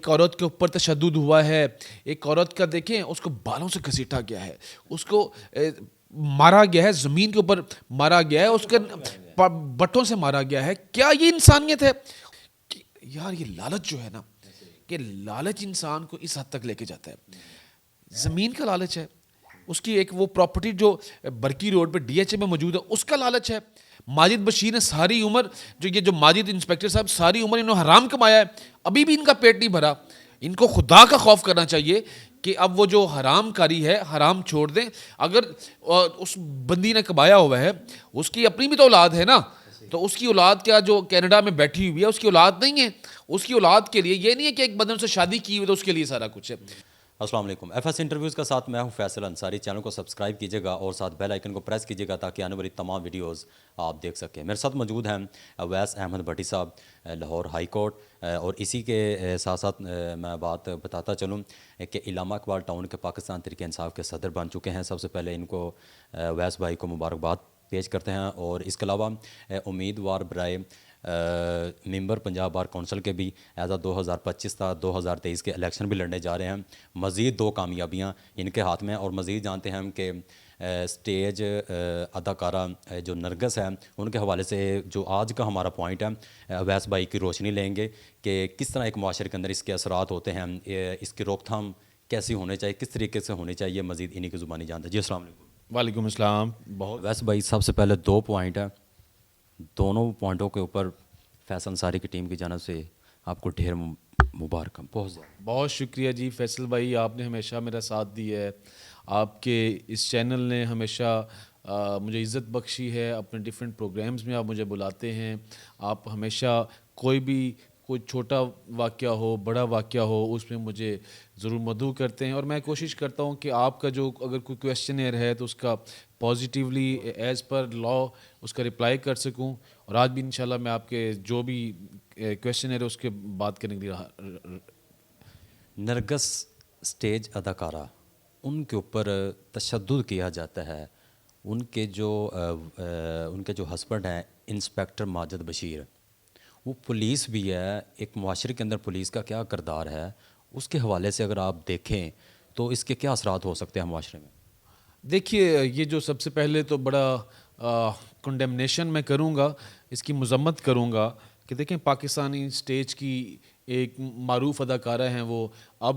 ایک عورت کے اوپر تشدد ہوا ہے. ایک عورت کا دیکھیں اس کو بالوں سے گھسیٹا گیا ہے, اس کو مارا گیا ہے, زمین کے اوپر مارا گیا ہے, اس کے بٹوں سے مارا گیا ہے. کیا یہ انسانیت ہے؟ یار یہ لالچ جو ہے نا, کہ لالچ انسان کو اس حد تک لے کے جاتا ہے. زمین کا لالچ ہے, اس کی ایک وہ پراپرٹی جو برکی روڈ پہ ڈی ایچ اے میں موجود ہے اس کا لالچ ہے. ماجد بشیر نے ساری عمر جو ماجد انسپیکٹر صاحب ساری عمر انہوں نے حرام کمایا ہے, ابھی بھی ان کا پیٹ نہیں بھرا. ان کو خدا کا خوف کرنا چاہیے کہ اب وہ جو حرام کاری ہے حرام چھوڑ دیں. اگر اس بندی نے کمایا ہوا ہے, اس کی اپنی بھی تو اولاد ہے نا, تو اس کی اولاد کیا جو کینیڈا میں بیٹھی ہوئی ہے اس کی اولاد نہیں ہے؟ اس کی اولاد کے لیے یہ نہیں ہے کہ ایک بندے سے شادی کی ہوئی تو اس کے لیے سارا کچھ ہے. السلام علیکم. ایف ایس انٹرویوز کا ساتھ میں ہوں فیصل انصاری. چینل کو سبسکرائب کیجیے گا اور ساتھ بیل آئیکن کو پریس کیجیے گا تاکہ آنے والی تمام ویڈیوز آپ دیکھ سکیں. میرے ساتھ موجود ہیں اویس احمد بھٹی صاحب, لاہور ہائی کورٹ, اور اسی کے ساتھ ساتھ میں بات بتاتا چلوں کہ علامہ اقبال ٹاؤن کے پاکستان تحریک انصاف کے صدر بن چکے ہیں. سب سے پہلے ان کو اویس بھائی کو مبارکباد پیش کرتے ہیں, اور اس کے علاوہ امیدوار برائے ممبر پنجاب بار کونسل کے بھی ایز 2025 تا 2023 کے الیکشن بھی لڑنے جا رہے ہیں. مزید 2 کامیابیاں ان کے ہاتھ میں, اور مزید جانتے ہیں ہم کہ سٹیج اداکارہ جو نرگس ہے ان کے حوالے سے جو آج کا ہمارا پوائنٹ ہے اویس بھائی کی روشنی لیں گے کہ کس طرح ایک معاشرے کے اندر اس کے اثرات ہوتے ہیں, اس کی روک تھام کیسی ہونے چاہیے, کس طریقے سے ہونی چاہیے, مزید انہی کی زبانی جانتے ہیں. جی السلام علیکم. وعلیکم السلام. بہت اویس بھائی سب سے پہلے 2 پوائنٹ ہیں, دونوں پوائنٹوں کے اوپر فیصل انصاری کی ٹیم کی جانب سے آپ کو ڈھیر مبارک. بہت شکریہ جی فیصل بھائی, آپ نے ہمیشہ میرا ساتھ دیا ہے. آپ کے اس چینل نے ہمیشہ مجھے عزت بخشی ہے. اپنے ڈیفرنٹ پروگرامز میں آپ مجھے بلاتے ہیں. آپ ہمیشہ کوئی چھوٹا واقعہ ہو بڑا واقعہ ہو اس میں مجھے ضرور مدعو کرتے ہیں, اور میں کوشش کرتا ہوں کہ آپ کا جو اگر کوئی کویشچنر ہے تو اس کا پازیٹیولی ایز پر لا اس کا رپلائی کر سکوں. اور آج بھی انشاءاللہ میں آپ کے جو بھی کویشچنر ہے اس کے بات کرنے کے لیے. نرگس سٹیج اداکارہ, ان کے اوپر تشدد کیا جاتا ہے. ان کے جو ہسبینڈ ہیں انسپیکٹر ماجد بشیر, وہ پولیس بھی ہے. ایک معاشرے کے اندر پولیس کا کیا کردار ہے, اس کے حوالے سے اگر آپ دیکھیں تو اس کے کیا اثرات ہو سکتے ہیں معاشرے میں؟ دیکھیے یہ جو سب سے پہلے تو بڑا کنڈیمنیشن میں کروں گا, اس کی مذمت کروں گا کہ دیکھیں پاکستانی سٹیج کی ایک معروف اداکارہ ہیں وہ, اب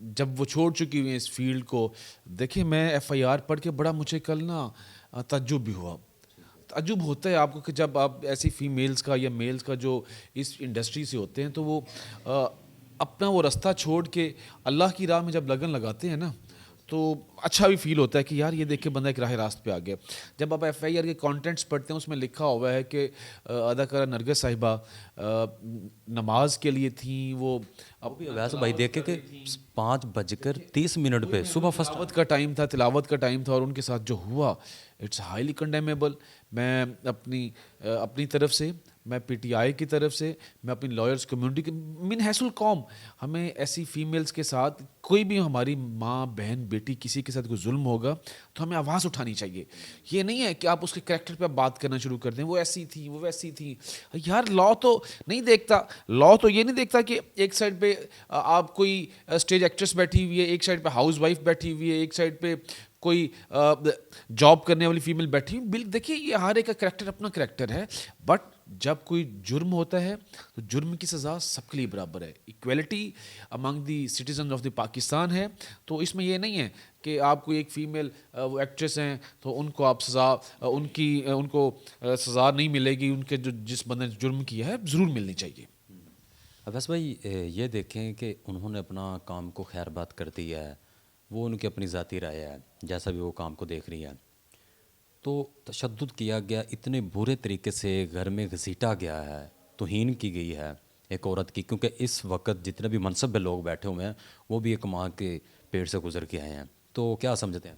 جب وہ چھوڑ چکی ہوئی ہیں اس فیلڈ کو. دیکھیں میں ایف آئی آر پڑھ کے بڑا مجھے کل نا تعجب بھی ہوا. تعجب ہوتا ہے آپ کو کہ جب آپ ایسی فیمیلز کا یا میلز کا جو اس انڈسٹری سے ہوتے ہیں تو وہ اپنا وہ رستہ چھوڑ کے اللہ کی راہ میں جب لگن لگاتے ہیں نا تو اچھا بھی فیل ہوتا ہے کہ یار یہ دیکھ کے بندہ ایک راہ راست پہ آ گیا. جب آپ ایف آئی آر کے کانٹینٹس پڑھتے ہیں اس میں لکھا ہوا ہے کہ اداکارہ نرگس صاحبہ نماز کے لیے تھیں. وہ ویسے بھائی دیکھے کہ 5:30 پہ صبح تلاوت کا ٹائم تھا اور ان کے ساتھ جو ہوا اٹس ہائیلی کنڈیمیبل. میں اپنی طرف سے, میں پی ٹی آئی کی طرف سے, میں اپنی لائرز کمیونٹی کے من حیث القوم, ہمیں ایسی فیمیلز کے ساتھ کوئی بھی ہماری ماں بہن بیٹی کسی کے ساتھ کوئی ظلم ہوگا تو ہمیں آواز اٹھانی چاہیے. یہ نہیں ہے کہ آپ اس کے کریکٹر پہ بات کرنا شروع کر دیں, وہ ایسی تھی وہ ویسی تھی. یار لا تو نہیں دیکھتا, لا تو یہ نہیں دیکھتا کہ ایک سائڈ پہ آپ کوئی اسٹیج ایکٹریس بیٹھی ہوئی ہے, ایک سائڈ پہ ہاؤس وائف بیٹھی ہوئی ہے, ایک سائڈ پہ کوئی جاب کرنے والی فیمیل بیٹھی ہوئی. دیکھیے یہ ہر ایک کا کریکٹر اپنا کریکٹر ہے, بٹ جب کوئی جرم ہوتا ہے تو جرم کی سزا سب کے لیے برابر ہے. Equality Umang the citizens of the Pakistan ہے. تو اس میں یہ نہیں ہے کہ آپ کو ایک فیمیل وہ ایکٹریس ہیں تو ان کو آپ ان کو سزا نہیں ملے گی. ان کے جس بندے نے جرم کیا ہے ضرور ملنی چاہیے. بس بھائی یہ دیکھیں کہ انہوں نے اپنا کام کو خیر بات کر دی ہے, وہ ان کی اپنی ذاتی رائے ہے, جیسا بھی وہ کام کو دیکھ رہی ہے. تو تشدد کیا گیا, اتنے برے طریقے سے گھر میں گھسیٹا گیا ہے, توہین کی گئی ہے ایک عورت کی, کیونکہ اس وقت جتنے بھی منصب میں لوگ بیٹھے ہوئے ہیں وہ بھی ایک ماں کے پیٹ سے گزر کے آئے ہیں. تو کیا سمجھتے ہیں؟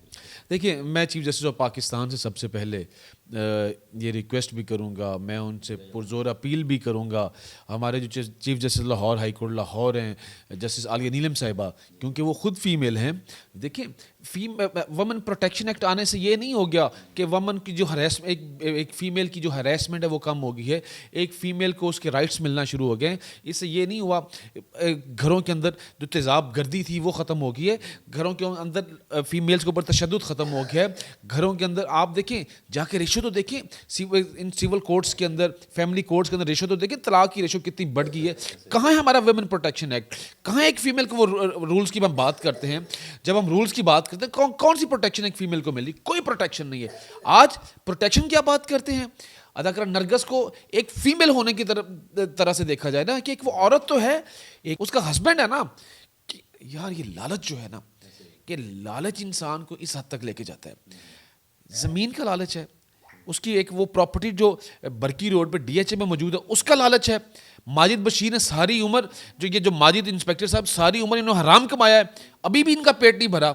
دیکھیے میں چیف جسٹس آف پاکستان سے سب سے پہلے یہ ریکویسٹ بھی کروں گا, میں ان سے پرزور اپیل بھی کروں گا. ہمارے جو chief justice Lahore high court Lahore ہیں جسٹس عالیہ نیلم صاحبہ, کیونکہ وہ خود فیمیل ہیں. دیکھیں وومن پروٹیکشن ایکٹ آنے سے یہ نہیں ہو گیا کہ وومن کی جو ایک فیمیل کی جو ہریسمنٹ ہے وہ کم ہو گئی ہے, ایک فیمیل کو اس کے رائٹس ملنا شروع ہو گئے ہیں. اس سے یہ نہیں ہوا گھروں کے اندر جو تیزاب گردی تھی وہ ختم ہو گئی ہے, گھروں کے اندر فیمیلز کے اوپر تشدد ختم ہو گیا ہے. گھروں کے اندر آپ دیکھیں جا کے ریشو تو دیکھیں, ان سول کورٹس کے اندر فیملی کورٹس کے اندر ریشو تو دیکھیں, طلاق کی ریشو کتنی بڑھ گئی ہے. کہاں ہے ہمارا ویمن پروٹیکشن ایکٹ, کہاں ایک فیمیل کو وہ رولز کی ہم بات کرتے ہیں. جب ہم رولز کی بات کرتے ہیں کون سی پروٹیکشن ایک فیمیل کو ملی, کوئی پروٹیکشن نہیں ہے. آج پروٹیکشن کیا بات کرتے ہیں, اداکارہ نرگس کو ایک فیمیل ہونے کی طرح سے دیکھا جائے نا, کہ ایک وہ عورت تو ہے, ایک اس کا ہسبینڈ ہے نا. کہ یار یہ لالچ جو ہے نا, کہ لالچ انسان کو اس حد تک لے کے جاتا ہے. زمین کا لالچ ہے, اس کی ایک وہ پراپرٹی جو برکی روڈ پہ ڈی ایچ اے میں موجود ہے اس کا لالچ ہے. ماجد بشیر نے ساری عمر جو ماجد انسپیکٹر صاحب ساری عمر انہوں نے حرام کمایا ہے, ابھی بھی ان کا پیٹ نہیں بھرا.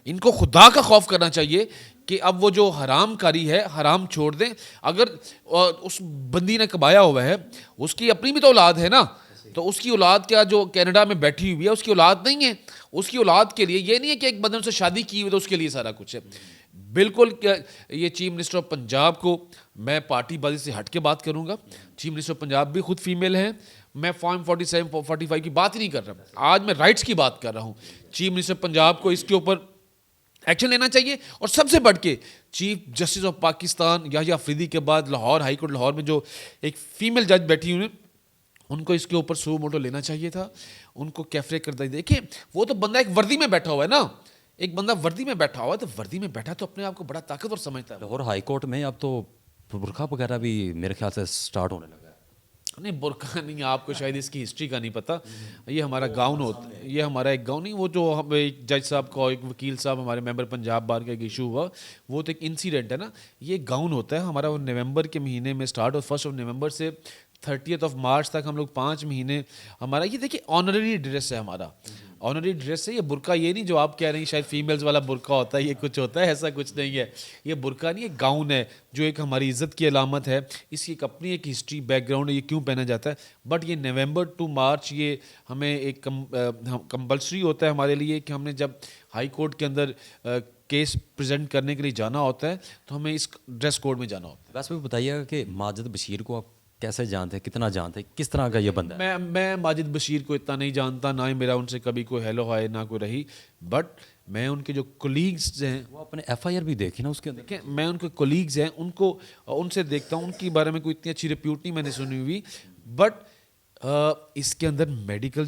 ان کو خدا کا خوف کرنا چاہیے کہ اب وہ جو حرام کاری ہے حرام چھوڑ دیں. اگر اس بندی نے کمایا ہوا ہے, اس کی اپنی بھی تو اولاد ہے نا, تو اس کی اولاد کیا جو کینیڈا میں بیٹھی ہوئی ہے اس کی اولاد نہیں ہے. اس کی اولاد کے لیے یہ نہیں ہے کہ ایک بندے سے شادی کی ہوئی تو اس کے لیے سارا کچھ ہے. بالکل یہ چیف منسٹر آف پنجاب کو میں پارٹی بازی سے ہٹ کے بات کروں گا. چیف منسٹر آف پنجاب بھی خود فیمیل ہیں, میں فارم 47 45 کی بات ہی نہیں کر رہا, آج میں رائٹس کی بات کر رہا ہوں. چیف منسٹر پنجاب کو اس کے اوپر ایکشن لینا چاہیے, اور سب سے بڑھ کے چیف جسٹس آف پاکستان یحییٰ افریدی کے بعد لاہور ہائی کورٹ لاہور میں جو ایک فیمیل جج بیٹھی ہوئی ہیں, ان کو اس کے اوپر سو موٹو لینا چاہیے تھا, ان کو کیفرے کر دیں. دیکھیں وہ تو بندہ ایک وردی میں بیٹھا ہوا ہے نا, ایک بندہ وردی میں بیٹھا ہوا ہے, تو وردی میں بیٹھا تو اپنے آپ کو بڑا طاقتور سمجھتا ہے. لاہور ہائی کورٹ میں اب تو برقعہ وغیرہ بھی میرے خیال سے سٹارٹ ہونے لگا ہے. نہیں برقعہ نہیں, آپ کو شاید اس کی ہسٹری کا نہیں پتہ. یہ ہمارا گاؤن ہوتا ہے, یہ ہمارا ایک گاؤن نہیں, وہ جو ہم ایک جج صاحب کا ایک وکیل صاحب ہمارے ممبر پنجاب بار کا ایک ایشو ہوا, وہ تو ایک انسیڈنٹ ہے نا. یہ گاؤن ہوتا ہے ہمارا, وہ نومبر کے مہینے میں سٹارٹ ہو, 1 نومبر سے 30 مارچ تک ہم لوگ 5 مہینے ہمارا یہ دیکھیں آنرری ڈریس ہے ہمارا, آنرری ڈریس ہے. یہ برقعہ یہ نہیں جو آپ کہہ رہے ہیں شاید فیمیلز والا برقعہ ہوتا ہے, یہ کچھ ہوتا ہے, ایسا کچھ نہیں ہے. یہ برقعہ نہیں, ایک گاؤن ہے جو ایک ہماری عزت کی علامت ہے. اس کی ایک اپنی ایک ہسٹری بیک گراؤنڈ ہے, یہ کیوں پہنا جاتا ہے. بٹ یہ نومبر ٹو مارچ یہ ہمیں ایک کمپلسری ہوتا ہے ہمارے لیے کہ ہم نے جب ہائی کورٹ کے اندر کیس پریزنٹ کرنے کے لیے جانا ہوتا ہے تو ہمیں اس ڈریس کوڈ میں جانا ہوتا ہے. ویسے بھی بتائیے گا کہ ماجد بشیر کو آپ کیسے جانتے ہیں, کتنا جانتے ہیں, کس طرح کا یہ بندہ ہے؟ میں ماجد بشیر کو اتنا نہیں جانتا, نہ ہی میرا ان سے کبھی کوئی ہیلو ہائے نہ کوئی رہی. بٹ میں ان کے جو کولیگز ہیں, وہ اپنے ایف آئی آر بھی دیکھیں نا اس کے اندر. دیکھیں میں ان کے کولیگز ہیں, ان سے دیکھتا ہوں, ان کے بارے میں کوئی اتنی اچھی رپیوٹ نہیں میں نے سنی ہوئی. بٹ اس کے اندر میڈیکل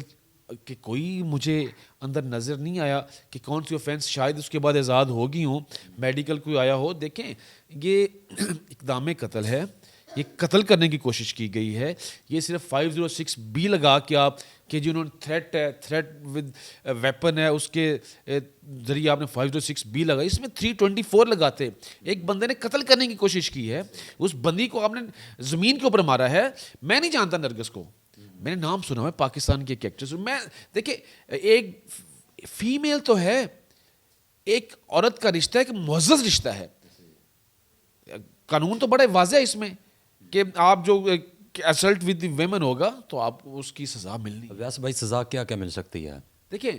کہ کوئی مجھے اندر نظر نہیں آیا کہ کون سی اوفینس شاید اس کے بعد آزاد ہوگی ہوں, میڈیکل کوئی آیا ہو. دیکھیں یہ اقدام قتل ہے, یہ قتل کرنے کی کوشش کی گئی ہے. یہ صرف 506B لگا کے آپ کہ جنہوں نے تھریٹ ہے, تھریٹ ود ویپن ہے, اس کے ذریعے آپ نے 506B لگا. اس میں 324 لگاتے. ایک بندے نے قتل کرنے کی کوشش کی ہے, اس بندی کو آپ نے زمین کے اوپر مارا ہے. میں نہیں جانتا نرگس کو, میں نے نام سنا ہوا ہے پاکستان کے ایک ایکٹریس. میں دیکھیں ایک فیمیل تو ہے, ایک عورت کا رشتہ ہے, ایک معزز رشتہ ہے. قانون تو بڑا واضح ہے اس میں کہ آپ جو اسلٹ ود دی ویمن ہوگا تو آپ کو اس کی سزا ملنی. ویسے بھائی سزا کیا کیا مل سکتی ہے؟ دیکھیں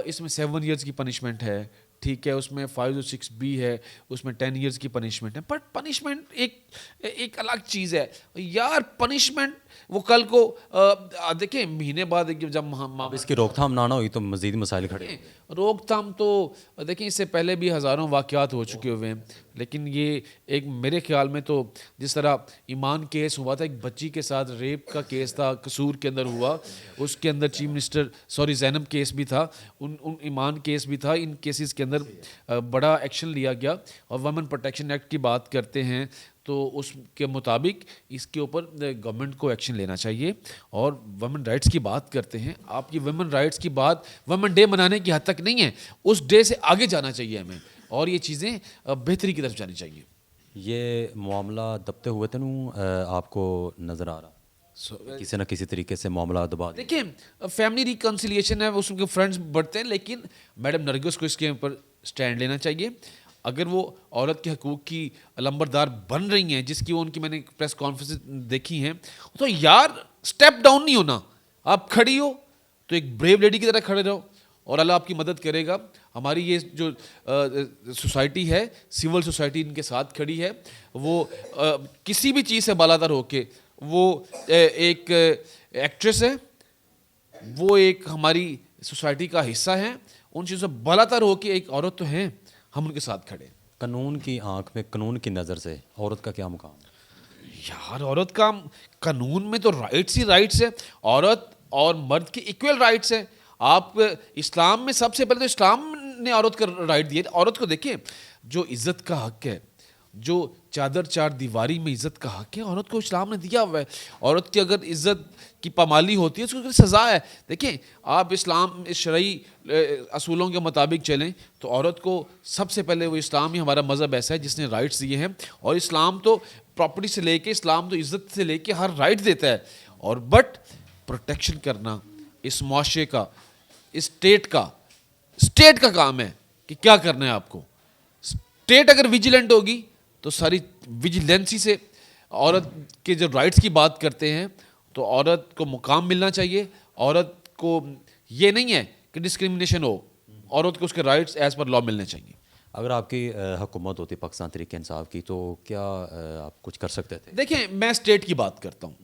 اس میں 7 ایئرس کی پنشمنٹ ہے, ٹھیک ہے, اس میں 506B ہے, اس میں 10 ایئرس کی پنشمنٹ ہے. بٹ پنشمنٹ ایک الگ چیز ہے یار. پنشمنٹ وہ کل کو دیکھیں مہینے بعد جب اس کی روک تھام نہ ہوئی تو مزید مسائل کھڑے. روک تھام تو دیکھیں اس سے پہلے بھی ہزاروں واقعات ہو چکے ہوئے ہیں, لیکن یہ ایک میرے خیال میں تو جس طرح ایمان کیس ہوا تھا, ایک بچی کے ساتھ ریپ کا کیس تھا, قصور کے اندر ہوا, اس کے اندر چیف منسٹر زینب کیس بھی تھا, ان ایمان کیس بھی تھا. ان کیسز کے اندر بڑا ایکشن لیا گیا. اور ویمن پروٹیکشن ایکٹ کی بات کرتے ہیں تو اس کے مطابق اس کے اوپر گورنمنٹ کو ایکشن لینا چاہیے. اور ویمن رائٹس کی بات کرتے ہیں, آپ کی ویمن رائٹس کی بات ویمن ڈے منانے کی حد تک نہیں ہے, اس ڈے سے آگے جانا چاہیے ہمیں, اور یہ چیزیں بہتری کی طرف جانی چاہیے. یہ معاملہ دبتے ہوئے تھے آپ کو نظر آ رہا کسی نہ کسی طریقے سے معاملہ دبا دیا؟ دیکھیں فیملی ریکنسیلیشن ہے, اس کے فرینڈس بڑھتے ہیں, لیکن میڈم نرگس کو اس کے اوپر سٹینڈ لینا چاہیے. اگر وہ عورت کے حقوق کی علمبردار بن رہی ہیں, جس کی وہ ان کی میں نے پریس کانفرنس دیکھی ہیں, تو یار اسٹیپ ڈاؤن نہیں ہونا. آپ کھڑی ہو تو ایک بریو لیڈی کی طرح کھڑے رہو, اور اللہ آپ کی مدد کرے گا. ہماری یہ جو سوسائٹی ہے, سول سوسائٹی ان کے ساتھ کھڑی ہے. وہ کسی بھی چیز سے بالاتر ہو کے, وہ ایک ایکٹریس ہے, وہ ایک ہماری سوسائٹی کا حصہ ہے. ان چیزوں سے بالاتر ہو کے ایک عورت تو ہیں, ہم ان کے ساتھ کھڑے ہیں. قانون کی آنکھ میں, قانون کی نظر سے عورت کا کیا مقام ہے؟ یار عورت کا قانون میں تو رائٹس ہی رائٹس ہے. عورت اور مرد کے ایکول رائٹس ہیں. آپ اسلام میں سب سے پہلے تو اسلام نے عورت کا رائٹ دیا. عورت کو دیکھیں, جو عزت کا حق ہے, جو چادر چار دیواری میں عزت کا حق ہے, عورت کو اسلام نے دیا ہوا ہے. عورت کی اگر عزت کی پامالی ہوتی ہے, اس کو سزا ہے. دیکھیں آپ اسلام شرعی اصولوں کے مطابق چلیں تو عورت کو سب سے پہلے, وہ اسلام ہی ہمارا مذہب ایسا ہے جس نے رائٹس دیے ہیں. اور اسلام تو پراپرٹی سے لے کے, اسلام تو عزت سے لے کے ہر رائٹ دیتا ہے. اور بٹ پروٹیکشن کرنا اس معاشرے کا, اسٹیٹ کا کام ہے کہ کیا کرنا ہے آپ کو. اسٹیٹ اگر ویجیلنٹ ہوگی تو ساری ویجیلنسی سے عورت کے جو رائٹس کی بات کرتے ہیں, تو عورت کو مقام ملنا چاہیے. عورت کو یہ نہیں ہے کہ ڈسکریمنیشن ہو, عورت کو اس کے رائٹس ایز پر لا ملنے چاہیے. اگر آپ کی حکومت ہوتی پاکستان تحریک انصاف کی, تو کیا آپ کچھ کر سکتے تھے؟ دیکھیں میں اسٹیٹ کی بات کرتا ہوں.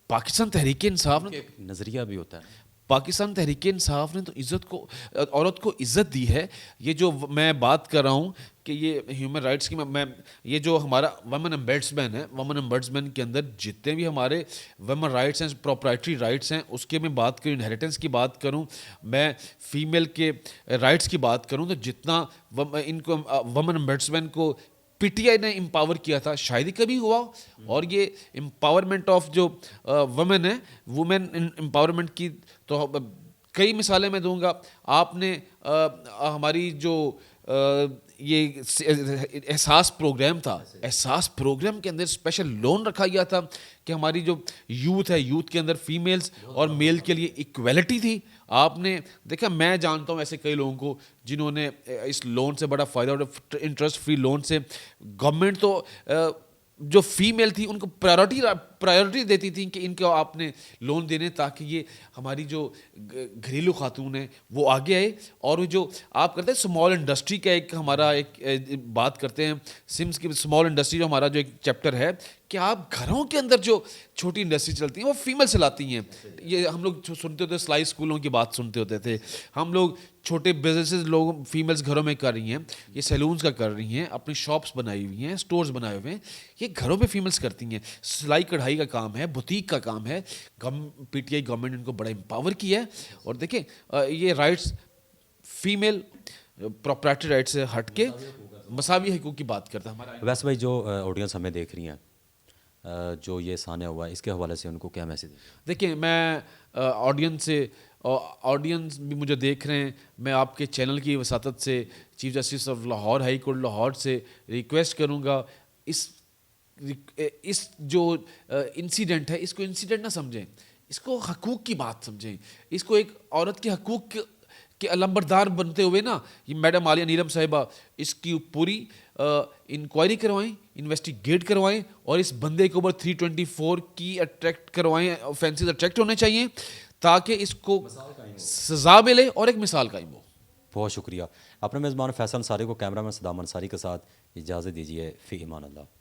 پاکستان تحریک انصاف نے, ایک نظریہ بھی ہوتا ہے, پاکستان تحریک انصاف نے تو عزت کو, عورت کو عزت دی ہے. یہ جو میں بات کر رہا ہوں کہ یہ ہیومن رائٹس کی, میں یہ جو ہمارا ویمن امبیڈسمین ہے, ویمن امبیڈسمین کے اندر جتنے بھی ہمارے ویمن رائٹس ہیں, پراپرائٹری رائٹس ہیں, اس کے میں بات کروں, انہیریٹنس کی بات کروں, میں فیمیل کے رائٹس کی بات کروں, تو جتنا ان کو ویمن امبیڈسمین کو پی ٹی آئی نے امپاور کیا تھا, شاید ہی کبھی ہوا. اور یہ امپاورمنٹ آف جو ویمن ہے, وومن امپاورمنٹ کی تو کئی مثالیں میں دوں گا. آپ نے ہماری جو یہ احساس پروگرام تھا, احساس پروگرام کے اندر اسپیشل لون رکھا گیا تھا کہ ہماری جو یوتھ ہے, یوتھ کے اندر فیمیلز اور میل کے لیے ایکویلٹی تھی. آپ نے دیکھا, میں جانتا ہوں ایسے کئی لوگوں کو جنہوں نے اس لون سے بڑا فائدہ اٹھایا, انٹرسٹ فری لون سے. گورنمنٹ تو جو فیمیل تھی ان کو پرائیورٹی دیتی تھی کہ ان کو آپ نے لون دینے, تاکہ یہ ہماری جو گھریلو خاتون ہیں وہ آگے آئے. اور جو آپ کرتے ہیں اسمال انڈسٹری کا ایک ہمارا ایک بات کرتے ہیں, سمس کی اسمال انڈسٹری جو ہمارا جو ایک چیپٹر ہے, کہ آپ گھروں کے اندر جو چھوٹی انڈسٹری چلتی ہیں وہ فیمیل چلاتی ہیں. یہ ہم لوگ سنتے ہوتے سلائی اسکولوں کی بات سنتے ہوتے تھے ہم لوگ, چھوٹے بزنسز لوگ فیمیلز گھروں میں کر رہی ہیں, یہ سیلونز کا کر رہی ہیں, اپنی شاپس بنائی ہوئی ہیں, اسٹورز بنائے ہوئے ہیں, یہ گھروں پہ فیمیلز کرتی ہیں. سلائی کڑھائی کا کام ہے, بوتیک کا کام ہے. پی ٹی آئی گورنمنٹ ان کو بڑا امپاور کیا ہے. اور دیکھیں یہ رائٹس فیمیل پراپرٹی رائٹ سے ہٹ کے مساوی حقوق کی بات کرتا ہے ہمارا. ویسے بھائی جو آڈینس ہمیں دیکھ رہی ہیں, جو یہ سانحہ ہوا ہے, اس کے حوالے سے ان کو کیا میسیج ہے؟ دیکھیں میں آڈینس بھی مجھے دیکھ رہے ہیں, میں آپ کے چینل کی وساطت سے chief justice of Lahore high court Lahore سے ریکویسٹ کروں گا, اس جو انسیڈنٹ ہے اس کو انسیڈنٹ نہ سمجھیں, اس کو حقوق کی بات سمجھیں. اس کو ایک عورت کے حقوق کے علمبردار بنتے ہوئے نا, یہ میڈم عالیہ نیلم صاحبہ اس کی پوری انکوائری کروائیں, انویسٹیگیٹ کروائیں, اور اس بندے کے اوپر 324 کی اٹریکٹ کروائیں, آفینسز اٹریکٹ ہونے چاہیے, تاکہ اس کو سزا ملے اور ایک مثال قائم ہو. بہت شکریہ. اپنے میزبان فیصل انصاری کو کیمرہ مین صدام انصاری کے ساتھ اجازت دیجیے. فی امان اللہ.